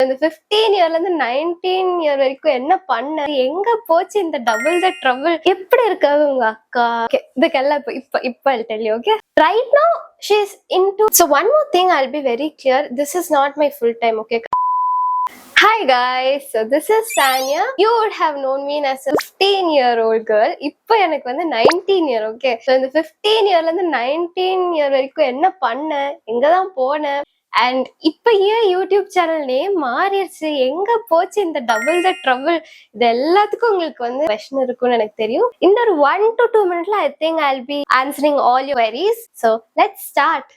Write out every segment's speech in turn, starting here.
இந்த 15 இயர்ல இருந்து 19 இயர் வரைக்கும் என்ன பண்ண, எங்க போச்சு இந்த டபுள் த ட்ரபிள், எப்படி இருக்காது உங்க அக்கா? இதுக்கெல்லாம் இப்ப I'll tell you, okay? Right now she's into, so one more thing I'll be very clear, this is not my full time, okay? Hi guys, so this is Sanya. You would have known me as a 15-year-old girl. இப்போ எனக்கு வந்து 19 year, okay? So இந்த 15 இயர்ல இருந்து 19 year வரைக்கும் என்ன பண்ண, எங்கதான் போனேன், அண்ட் இப்ப ஏன் யூடியூப் சேனல் நேம் மாறிடுச்சு, எங்க போச்சு இந்த டபுள் த ட்ரபிள், இது எல்லாத்துக்கும் உங்களுக்கு வந்து கொஸ்டின் இருக்கும்னு எனக்கு தெரியும். இந்த ஒரு 1 to 2 minutes I think I'll be answering all your queries. So let's start.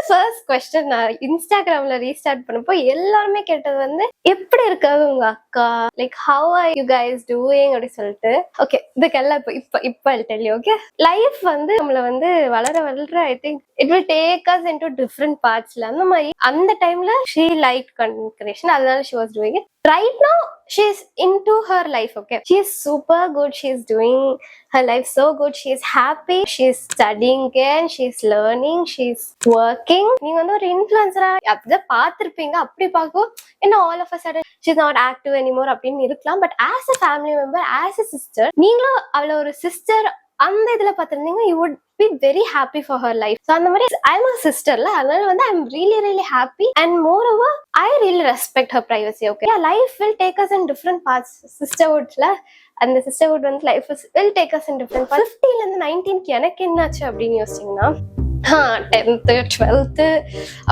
First question நான் இன்ஸ்டாகிராம்ல ரீஸ்டார்ட் பண்ணப்போ எல்லாருமே கேட்டது வந்து எப்படி இருக்காது உங்க அக்கா, like how are you guys doing அப்படி சொல்லிட்டு. ஓகே, இதுக்கெல்லாம் இப்ப I'll tell you, okay? Life வந்து நம்மள வந்து வளர I think it will take us into different பார்ட்ஸ்ல. அந்த மாதிரி அந்த டைம்ல ஷீ லைக் கன்கிரேஷன், அதனால she was doing it. Right now she is into her life, okay? She is super good, she is doing her life so good, she is happy, she is studying again, she is learning, she is working. நீங்க வந்து ஒரு இன்ஃப்ளூயன்சரா அப்படிதான் பார்த்திருப்பீங்க, அப்படி பார்க்கும் என்ன all of a sudden she is not active anymore அப்படின்னு இருக்கலாம். But as a family member, as a sister, நீங்களும் அவளை ஒரு சிஸ்டர் அந்த இதுல பார்த்திருந்தீங்க, you would be very happy for her life. So அந்த மாதிரி I'm a sisterல, அதனால வந்து I'm really happy, and moreover I really respect her privacy, okay? Yeah, life will take us in different paths. Sisterhoodல அந்த sisterhood வந்து life will take us in different paths. 15ல இருந்து 19க்கு எனக்கு என்னாச்சு அப்படின்னு யோசிச்சீங்கன்னா, 10th 12th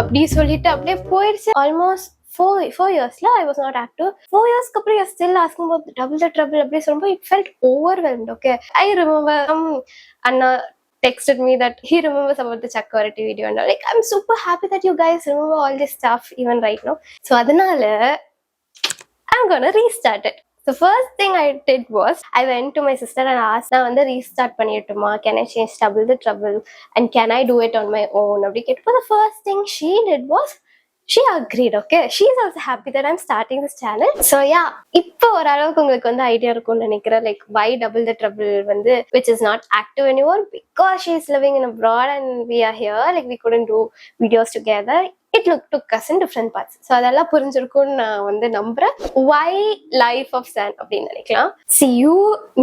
அப்படி சொல்லிட்டு அப்படியே போயிடுச்சு. Almost 4 yearsல I was not active. 4 years அப்புறம் you're still asking about double the trouble அப்படி சொல்லும்போது it felt overwhelmed, okay? I remember Anna texted me that he remembers about the Chakkavarati video and all. Like, I'm super happy that you guys remember all this stuff even right now. So adanaala I'm gonna restart it. The first thing I did was I went to my sister and asked, நான் வந்து restart பண்ணிட்டுமா, can I change double the trouble and can I do it on my own அப்படி கேட்டப்போ the first thing she did was she agreed, okay? She is also happy that I'm starting this channel. So yeah, இப்போ ஓரளவுக்கு உங்களுக்கு வந்து idea இருக்கும்னு நினைக்கிறேன், like why double the trouble வந்து which is not active anymore, because she is living in abroad and we are here, like we couldn't do videos together. It took us in different parts. So அதெல்லாம் புரிஞ்சிருக்கும்னு நான் வந்து நம்புறேன். Why life of San அப்படின்னு நினைக்கலாம். See, you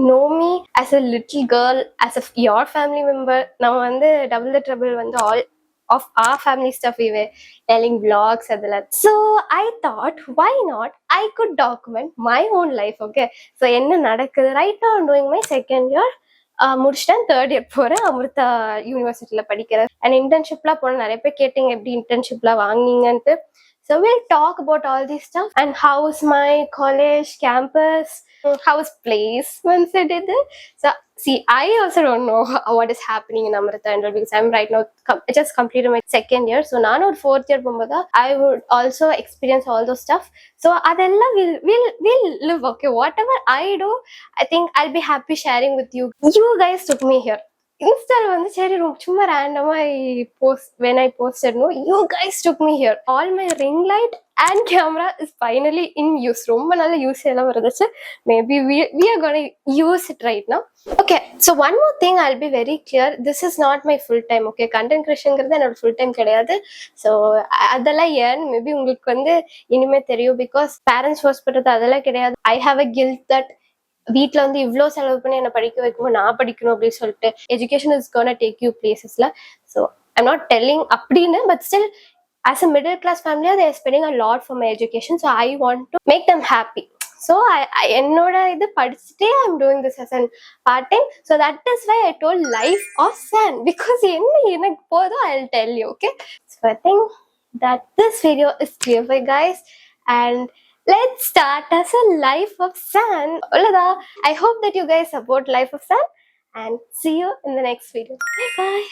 know me as a little girl, as a your family member. நம்ம வந்து double the trouble வந்து all of our family stuff we were telling vlogs adala. So I thought, why not I could document my own life, okay? So enna nadakudhu right now I'm doing my second year, முடிச்சிட்டேன். 3rd year போறேன், அமிர்தா யூனிவர்சிட்டியில படிக்கிறேன். And இன்டர்ன்ஷிப்லாம் போன நிறைய பேர் கேட்டீங்க எப்படி இன்டர்ன்ஷிப்லாம் வாங்கினீங்கன்ட்டு. So we'll talk about all this stuff and how's my college campus, how's placements I did it. So see, I also don't know what is happening in Amrita and all, because I'm right now I just completed my second year. So ನಾನು ஒரு 4th year போகும்போது I would also experience all those stuff. So அதெல்லாம் we'll live, okay? Whatever I do, I think I'll be happy sharing with you. You guys took me here. இன்ஸ்டால வந்து சரி சும்மா ரேண்டமா when I posted, no, you guys took me here. All my ring light and camera is finally in use. ரொம்ப நல்ல use எல்லாம் வருதுச்சு. Maybe we are gonna use it right now. Okay, so one more thing I'll be very clear, this is not my full time, okay? Content creationங்கிறது என்னோட full time கிடையாது. So அதெல்லாம் ஏன் maybe உங்களுக்கு வந்து இனிமே தெரியும், because parents force பண்றது அதெல்லாம் கிடையாது. I have a guilt that வீட்டுல வந்து இவ்வளோ செலவு பண்ணி என்ன படிக்க வைக்கும்போது நான் படிக்கணும் அப்படின்னு சொல்லிட்டு education is gonna take you பிளேசஸ்ல. ஸோ ஐம் நாட் டெல்லிங் அப்படின்னு, but still as a middle class ஃபேமிலியா they are spending a lot for my education. So I want to make them happy. So என்னோட இது படிச்சுட்டே I'm doing this as an part time. So that is why I told life of San, because என்ன எனக்கு போதும் I will tell you, okay? So I think that this video is clear for you guys, and let's start as a life of San. I hope that you guys support life of San, and see you in the next video. Bye bye.